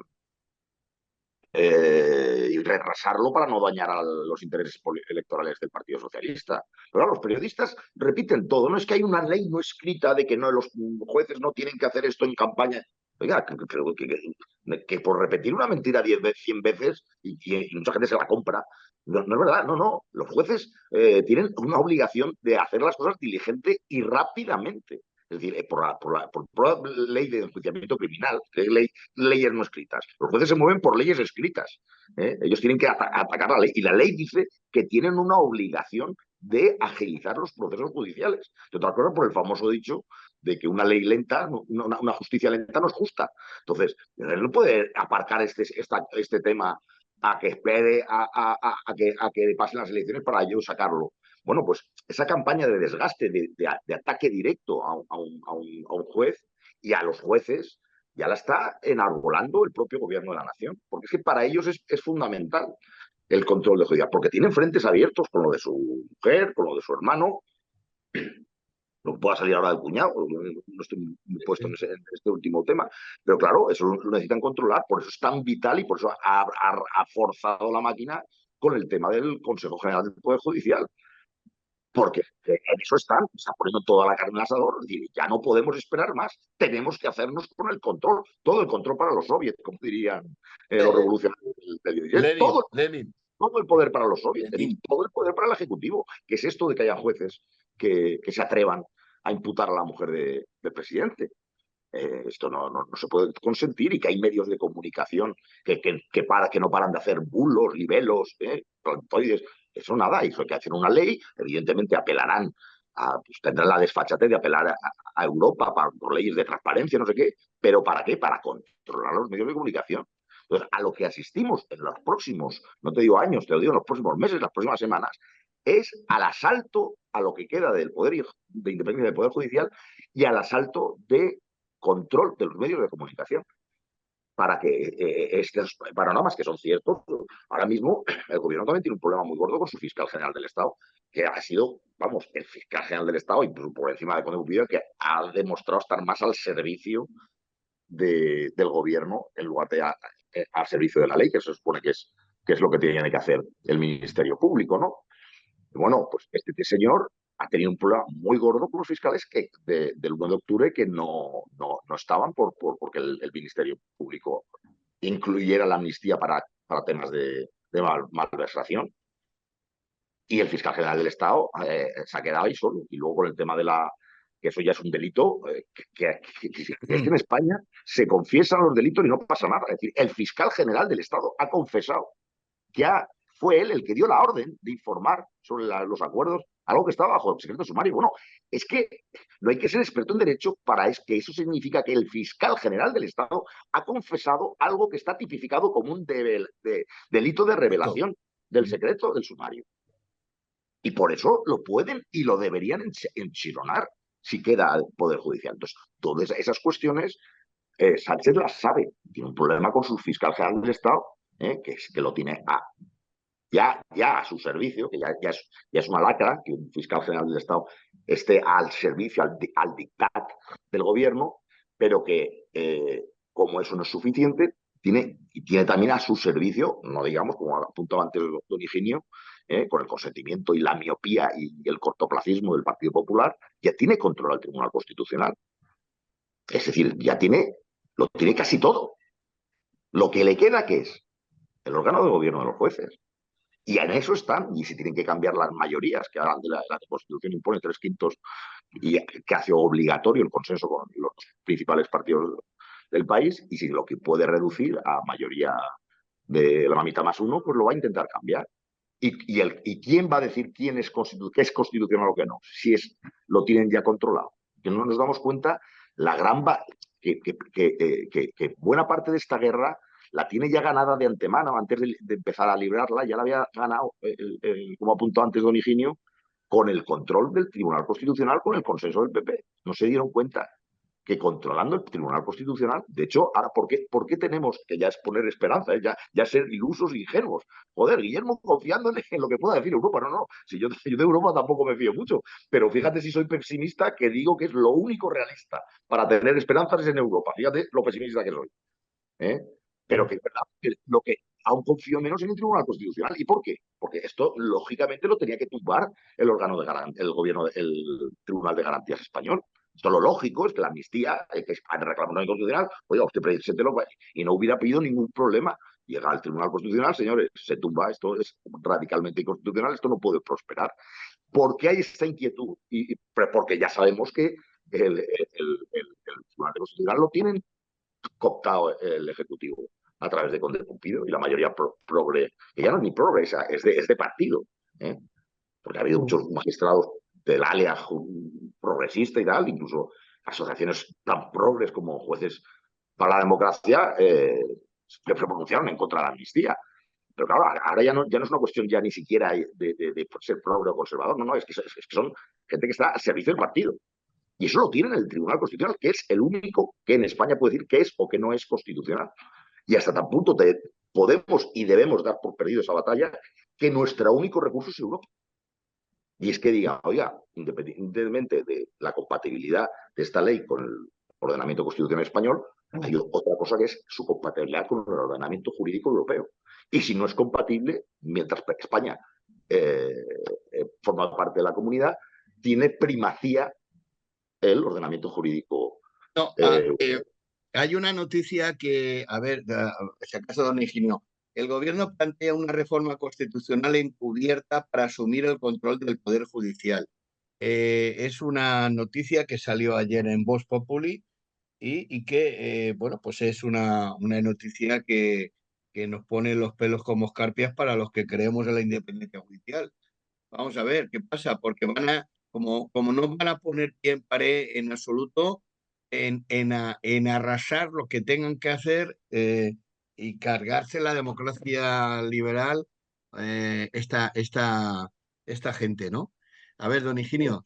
y retrasarlo para no dañar a los intereses electorales del Partido Socialista. Pero los periodistas repiten todo. No es que hay una ley no escrita de que no, los jueces no tienen que hacer esto en campaña. Oiga, que por repetir una mentira 100 veces, y mucha gente se la compra, no es verdad. No. Los jueces tienen una obligación de hacer las cosas diligente y rápidamente. Es decir, por ley de enjuiciamiento criminal, leyes no escritas. Los jueces se mueven por leyes escritas. Ellos tienen que atacar la ley. Y la ley dice que tienen una obligación de agilizar los procesos judiciales. De otra cosa, por el famoso dicho de que una ley lenta, una justicia lenta no es justa. Entonces, no puede aparcar este tema a que espere a que pasen las elecciones para yo sacarlo. Bueno, pues esa campaña de desgaste, de ataque directo a un juez y a los jueces, ya la está enarbolando el propio gobierno de la nación, porque es que para ellos es fundamental el control de judicial, porque tienen frentes abiertos con lo de su mujer, con lo de su hermano. No pueda salir ahora del cuñado, no estoy muy puesto en este último tema, pero claro, eso lo necesitan controlar, por eso es tan vital, y por eso ha forzado la máquina con el tema del Consejo General del Poder Judicial, porque en eso está poniendo toda la carne al asador. Es decir, ya no podemos esperar más, tenemos que hacernos con el control, todo el control para los soviets, como dirían los revolucionarios del 16, Lenin, todo, Lenin. todo el poder para los soviets, tenéis todo el poder para el Ejecutivo. ¿Qué es esto de que haya jueces que se atrevan a imputar a la mujer del presidente? Esto no se puede consentir, y que hay medios de comunicación que no paran de hacer bulos, libelos, plantoides. Eso nada, eso hay que hacer una ley. Evidentemente apelarán pues tendrán la desfachatez de apelar a Europa por leyes de transparencia, no sé qué, pero ¿para qué? Para controlar los medios de comunicación. Entonces, a lo que asistimos en los próximos, no te digo años, te lo digo en los próximos meses, las próximas semanas, es al asalto a lo que queda del poder de independencia del Poder Judicial y al asalto de control de los medios de comunicación, para que estos panoramas que son ciertos. Ahora mismo el gobierno también tiene un problema muy gordo con su fiscal general del Estado, que ha sido, vamos, el fiscal general del Estado, incluso por encima de Conde Pupillo, que ha demostrado estar más al servicio del gobierno en lugar de al servicio de la ley, que se supone que es lo que tiene que hacer el Ministerio Público, ¿no? Bueno, pues este señor ha tenido un problema muy gordo con los fiscales del 1 de octubre que no estaban porque el Ministerio Público incluyera la amnistía para temas de malversación. Y el fiscal general del Estado se ha quedado ahí solo. Y luego con el tema que eso ya es un delito, que en España se confiesan los delitos y no pasa nada. Es decir, el fiscal general del Estado ha confesado que fue él el que dio la orden de informar sobre los acuerdos, algo que estaba bajo secreto sumario. Bueno, es que no hay que ser experto en derecho para que eso significa que el fiscal general del Estado ha confesado algo que está tipificado como un delito de revelación del secreto del sumario. Y por eso lo pueden y lo deberían enchironar si queda el Poder Judicial. Entonces, todas esas cuestiones, Sánchez las sabe. Tiene un problema con su fiscal general del Estado, que lo tiene ya a su servicio, que ya es una lacra que un fiscal general del Estado esté al servicio, al dictat del gobierno, pero que, como eso no es suficiente, tiene también a su servicio, no digamos, como apuntaba antes don Higinio, con el consentimiento y la miopía y el cortoplacismo del Partido Popular, ya tiene control al Tribunal Constitucional. Es decir, lo tiene casi todo. Lo que le queda, ¿qué es? El órgano de gobierno de los jueces. Y en eso están, y si tienen que cambiar las mayorías, que ahora la Constitución impone 3/5 y que hace obligatorio el consenso con los principales partidos del país, y si lo que puede reducir a mayoría de la mitad más uno, pues lo va a intentar cambiar. ¿Y quién va a decir qué es constitucional o qué no? Si lo tienen ya controlado. Que no nos damos cuenta que buena parte de esta guerra la tiene ya ganada de antemano, antes de empezar a librarla, ya la había ganado, como apuntó antes don Higinio, con el control del Tribunal Constitucional, con el consenso del PP. No se dieron cuenta que controlando el Tribunal Constitucional, de hecho, ahora, ¿por qué tenemos que ya es poner esperanza, ya ser ilusos e ingenuos? Joder, Guillermo, confiando en lo que pueda decir Europa. No, si yo de Europa tampoco me fío mucho, pero fíjate si soy pesimista, que digo que es lo único realista para tener esperanzas es en Europa. Fíjate lo pesimista que soy. Pero que es verdad que lo que aún confío menos en el Tribunal Constitucional. ¿Y por qué? Porque esto, lógicamente, lo tenía que tumbar el gobierno, el Tribunal de Garantías español. Esto lo lógico es que la amnistía, que es reclamado inconstitucional, oiga, usted preséntelo y no hubiera pedido ningún problema. Llega al Tribunal Constitucional, señores, se tumba, esto es radicalmente inconstitucional, esto no puede prosperar. ¿Por qué hay esta inquietud? Porque ya sabemos que el Tribunal Constitucional lo tienen cooptado el Ejecutivo a través de Conde Pumpido y la mayoría progre, que ya no es ni progresa, es de partido, porque ha habido muchos magistrados del área progresista y tal, incluso asociaciones tan progres como Jueces para la Democracia, que se pronunciaron en contra de la amnistía. Pero claro, ahora ya no es una cuestión ya ni siquiera de ser progre o conservador, no, es que son gente que está al servicio del partido. Y eso lo tiene en el Tribunal Constitucional, que es el único que en España puede decir qué es o qué no es constitucional. Y hasta tan punto podemos y debemos dar por perdido esa batalla, que nuestro único recurso es Europa. Y es que diga, oiga, independientemente de la compatibilidad de esta ley con el ordenamiento constitucional español, hay otra cosa que es su compatibilidad con el ordenamiento jurídico europeo. Y si no es compatible, mientras España forma parte de la comunidad, tiene primacía el ordenamiento jurídico. No, hay una noticia que, a ver, si acaso don Higinio, el gobierno plantea una reforma constitucional encubierta para asumir el control del Poder Judicial. Es una noticia que salió ayer en Vox Populi y que, bueno, pues es una noticia que nos pone los pelos como escarpias para los que creemos en la independencia judicial. Vamos a ver qué pasa, porque como no van a poner pie en pared en absoluto en arrasar lo que tengan que hacer y cargarse la democracia liberal, eh, esta, esta, esta gente, ¿no? A ver, don Higinio,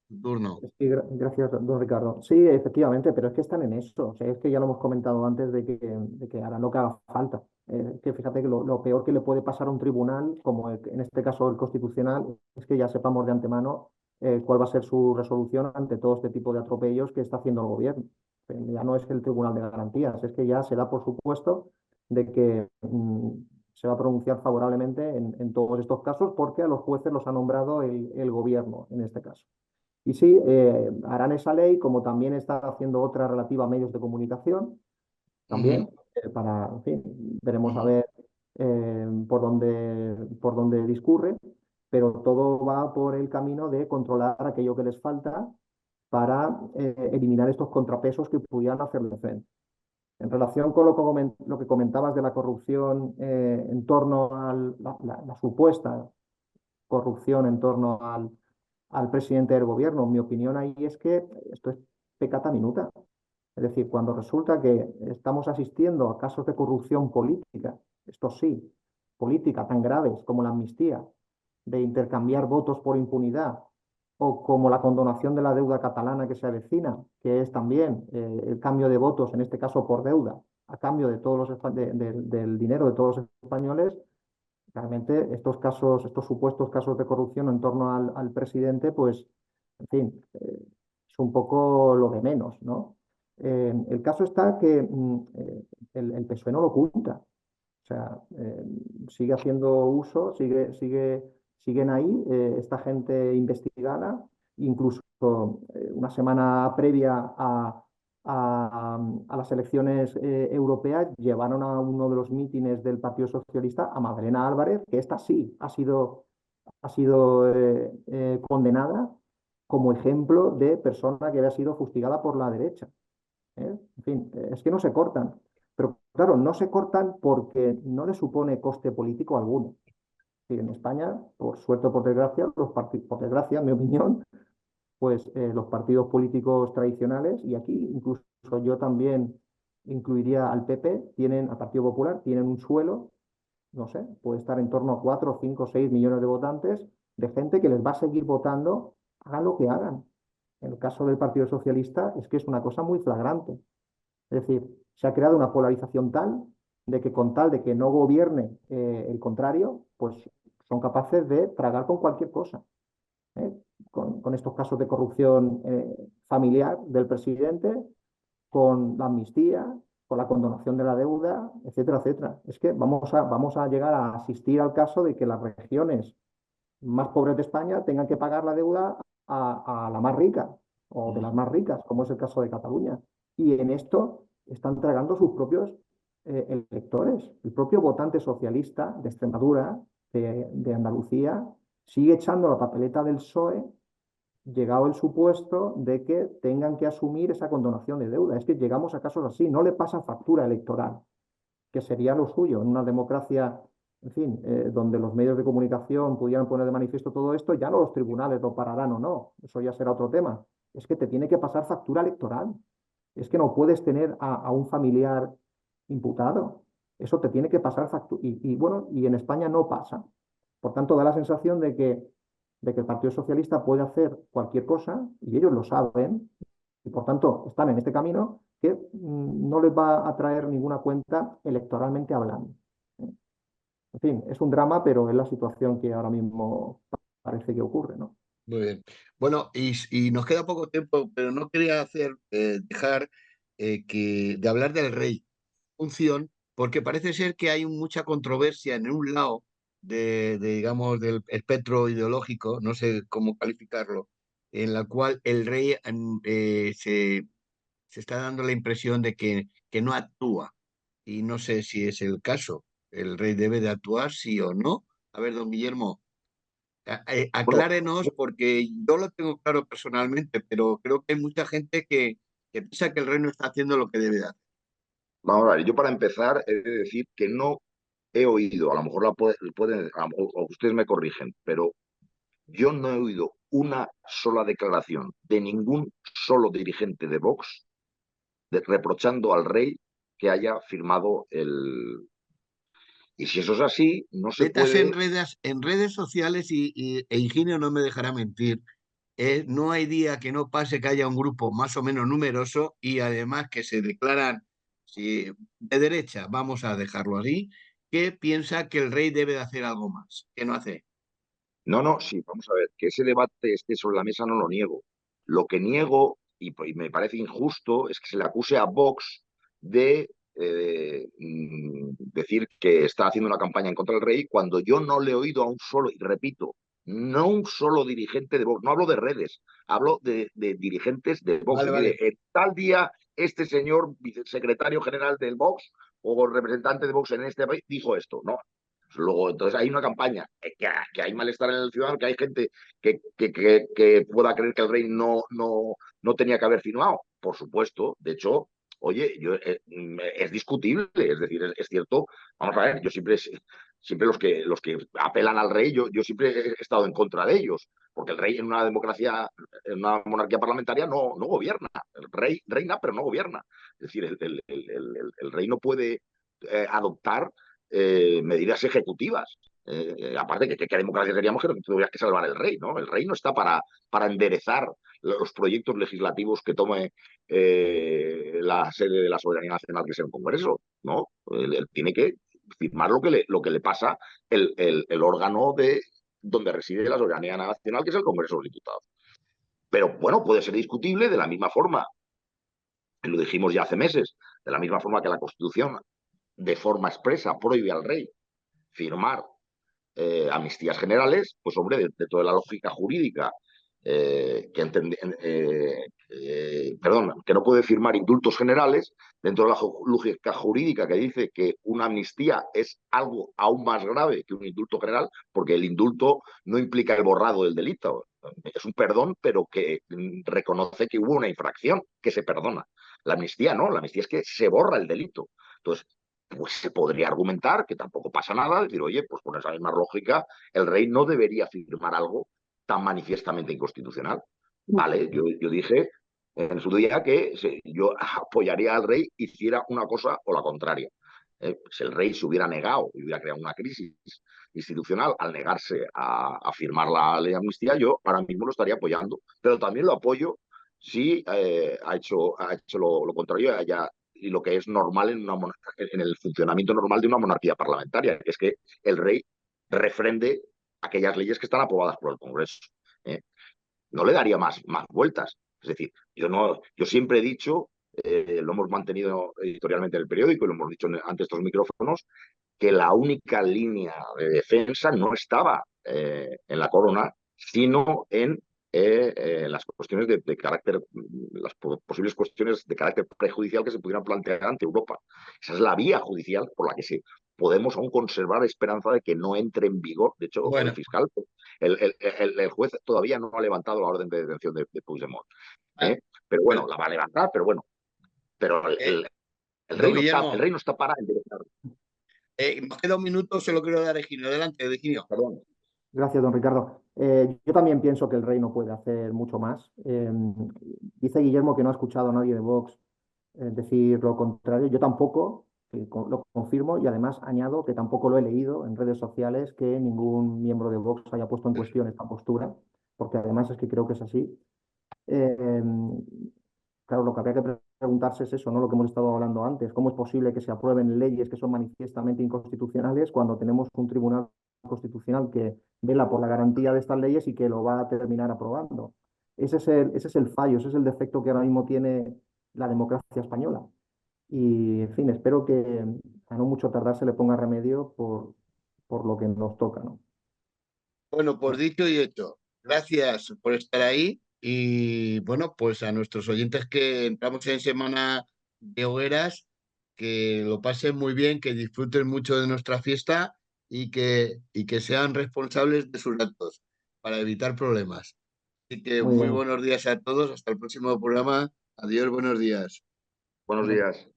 tu turno. Sí, gracias, don Ricardo. Sí, efectivamente, pero es que están en eso. O sea, es que ya lo hemos comentado antes de que harán lo que haga falta. Que fíjate que lo peor que le puede pasar a un tribunal, como en este caso el Constitucional, es que ya sepamos de antemano cuál va a ser su resolución ante todo este tipo de atropellos que está haciendo el gobierno. Ya no es el Tribunal de Garantías, es que ya se da por supuesto de que se va a pronunciar favorablemente en todos estos casos porque a los jueces los ha nombrado el gobierno en este caso. Y sí, harán esa ley, como también está haciendo otra relativa a medios de comunicación, Ujú, también, para, en fin, veremos a ujú. ver por dónde discurre, pero todo va por el camino de controlar aquello que les falta para eliminar estos contrapesos que pudieran hacerle frente. En relación con lo que comentabas de la corrupción en torno a la supuesta corrupción en torno al presidente del gobierno. Mi opinión ahí es que esto es pecata minuta. Es decir, cuando resulta que estamos asistiendo a casos de corrupción política, esto sí, política tan graves como la amnistía, de intercambiar votos por impunidad, o como la condonación de la deuda catalana que se avecina, que es también el cambio de votos, en este caso por deuda, a cambio de todos del dinero de todos los españoles. Realmente estos casos, estos supuestos casos de corrupción en torno al presidente, pues, en fin, es un poco lo de menos, ¿no? El caso está que el PSOE no lo oculta. O sea, sigue haciendo uso, siguen ahí, esta gente investigada, incluso una semana previa a las elecciones europeas llevaron a uno de los mítines del Partido Socialista a Magdalena Álvarez, que esta sí ha sido condenada como ejemplo de persona que había sido fustigada por la derecha. En fin, es que no se cortan. Pero claro, no se cortan porque no le supone coste político alguno. Y en España, por suerte o por desgracia, por desgracia, en mi opinión, pues los partidos políticos tradicionales, y aquí incluso yo también incluiría al PP, al Partido Popular, tienen un suelo, no sé, puede estar en torno a 4, 5, 6 millones de votantes, de gente que les va a seguir votando, hagan lo que hagan. En el caso del Partido Socialista es que es una cosa muy flagrante. Es decir, se ha creado una polarización tal de que con tal de que no gobierne el contrario, pues son capaces de tragar con cualquier cosa. ¿Eh? Con estos casos de corrupción familiar del presidente, con la amnistía, con la condonación de la deuda, etcétera, etcétera. Es que vamos a llegar a asistir al caso de que las regiones más pobres de España tengan que pagar la deuda a la más rica o de las Ujú. más ricas, como es el caso de Cataluña. Y en esto están tragando sus propios electores. El propio votante socialista de Extremadura, de Andalucía, sigue echando la papeleta del PSOE, llegado el supuesto de que tengan que asumir esa condonación de deuda. Es que llegamos a casos así, no le pasa factura electoral, que sería lo suyo en una democracia, en fin, donde los medios de comunicación pudieran poner de manifiesto todo esto, ya no los tribunales lo pararán o no, eso ya será otro tema. Es que te tiene que pasar factura electoral. Es que no puedes tener a un familiar imputado. Eso te tiene que pasar factura. Y bueno, y en España no pasa. Por tanto, da la sensación de que el Partido Socialista puede hacer cualquier cosa y ellos lo saben y por tanto están en este camino que no les va a traer ninguna cuenta electoralmente hablando. ¿Eh? En fin, es un drama, pero es la situación que ahora mismo parece que ocurre, ¿no? Muy bien. Bueno, y nos queda poco tiempo, pero no quería dejar de hablar del rey función, porque parece ser que hay mucha controversia en un lado digamos, del espectro ideológico, no sé cómo calificarlo, en la cual el rey se está dando la impresión de que no actúa. Y no sé si es el caso. ¿El rey debe de actuar, sí o no? A ver, don Guillermo, Bueno, aclárenos porque yo lo tengo claro personalmente, pero creo que hay mucha gente que piensa que el rey no está haciendo lo que debe de hacer. vamos a ver, yo para empezar he de decir que no he oído, a lo mejor pueden, o ustedes me corrigen, pero yo no he oído una sola declaración de ningún solo dirigente de Vox reprochando al rey que haya firmado el... Y si eso es así, no se Métase puede... en redes sociales e Higinio no me dejará mentir. No hay día que no pase que haya un grupo más o menos numeroso y además que se declaran si, de derecha, vamos a dejarlo así, que piensa que el rey debe de hacer algo más, que no hace. No, no, sí, vamos a ver, que ese debate esté sobre la mesa no lo niego. Lo que niego, y me parece injusto, es que se le acuse a Vox de decir que está haciendo una campaña en contra del rey cuando yo no le he oído a un solo, y repito, no un solo dirigente de Vox, no hablo de redes, hablo de dirigentes de Vox. Vale, Mire, vale. el tal día este señor vicesecretario general del Vox o representante de Vox en este país dijo esto, ¿no? Luego, entonces hay una campaña, que hay malestar en el ciudadano, que hay gente que pueda creer que el rey no tenía que haber firmado. Por supuesto, de hecho, oye, es discutible, es decir, es cierto, vamos a ver, yo siempre los que apelan al rey, yo siempre he estado en contra de ellos, porque el rey en una democracia, en una monarquía parlamentaria no gobierna, el rey reina pero no gobierna, es decir, el rey no puede adoptar medidas ejecutivas. Aparte, ¿qué democracia seríamos que no tuvieras que salvar el rey? ¿No? El rey no está para enderezar los proyectos legislativos que tome la sede de la soberanía nacional, que es el Congreso. ¿No? Él tiene que firmar lo que le pasa el órgano donde reside la soberanía nacional, que es el Congreso de los Diputados. Pero bueno, puede ser discutible de la misma forma, lo dijimos ya hace meses, de la misma forma que la Constitución de forma expresa prohíbe al rey firmar amnistías generales, pues hombre, de toda la lógica jurídica que no puede firmar indultos generales, dentro de la lógica jurídica que dice que una amnistía es algo aún más grave que un indulto general, porque el indulto no implica el borrado del delito, es un perdón, pero que reconoce que hubo una infracción, que se perdona. La amnistía no, la amnistía es que se borra el delito. Entonces, pues se podría argumentar que tampoco pasa nada, decir, oye, pues con esa misma lógica, el rey no debería firmar algo tan manifiestamente inconstitucional. Vale, yo dije en su día que yo apoyaría al rey hiciera una cosa o la contraria. Si el rey se hubiera negado y hubiera creado una crisis institucional al negarse a firmar la ley de amnistía, yo ahora mismo lo estaría apoyando, pero también lo apoyo si ha hecho lo contrario y lo que es normal en el funcionamiento normal de una monarquía parlamentaria, que es que el rey refrende aquellas leyes que están aprobadas por el Congreso. ¿eh? No le daría más vueltas. Es decir, yo siempre he dicho, lo hemos mantenido editorialmente en el periódico y lo hemos dicho ante estos micrófonos, que la única línea de defensa no estaba en la corona, sino en las cuestiones de carácter, las posibles cuestiones de carácter prejudicial que se pudieran plantear ante Europa. Esa es la vía judicial por la que podemos aún conservar esperanza de que no entre en vigor. De hecho, el Bueno, fiscal, el juez todavía no ha levantado la orden de detención de Puigdemont. ah, ¿eh? Pero bueno, bueno, la va a levantar, pero bueno. Pero eh, el don rey no está, el Guillermo, rey no está para enderezar. nos queda un minuto, se lo quiero dar a Higinio. Adelante, Higinio. Perdón. Gracias, don Ricardo. Yo también pienso que el rey no puede hacer mucho más. Dice Guillermo que no ha escuchado a nadie de Vox decir lo contrario. Yo tampoco, lo confirmo, y además añado que tampoco lo he leído en redes sociales que ningún miembro de Vox haya puesto en cuestión esta postura, porque además es que creo que es así. Eh, claro, lo que habría que preguntarse es eso, ¿no? Lo que hemos estado hablando antes. ¿Cómo es posible que se aprueben leyes que son manifiestamente inconstitucionales cuando tenemos un tribunal constitucional que vela por la garantía de estas leyes y que lo va a terminar aprobando? Ese es el fallo, ese es el defecto que ahora mismo tiene la democracia española. Y, en fin, espero que a no mucho tardar se le ponga remedio por lo que nos toca, ¿no? Bueno, pues dicho y hecho, gracias por estar ahí y bueno, pues a nuestros oyentes que entramos en semana de hogueras, que lo pasen muy bien, que disfruten mucho de nuestra fiesta y que sean responsables de sus actos para evitar problemas. Así que Muy muy bien. buenos días a todos. Hasta el próximo programa. Adiós, buenos días. Buenos días.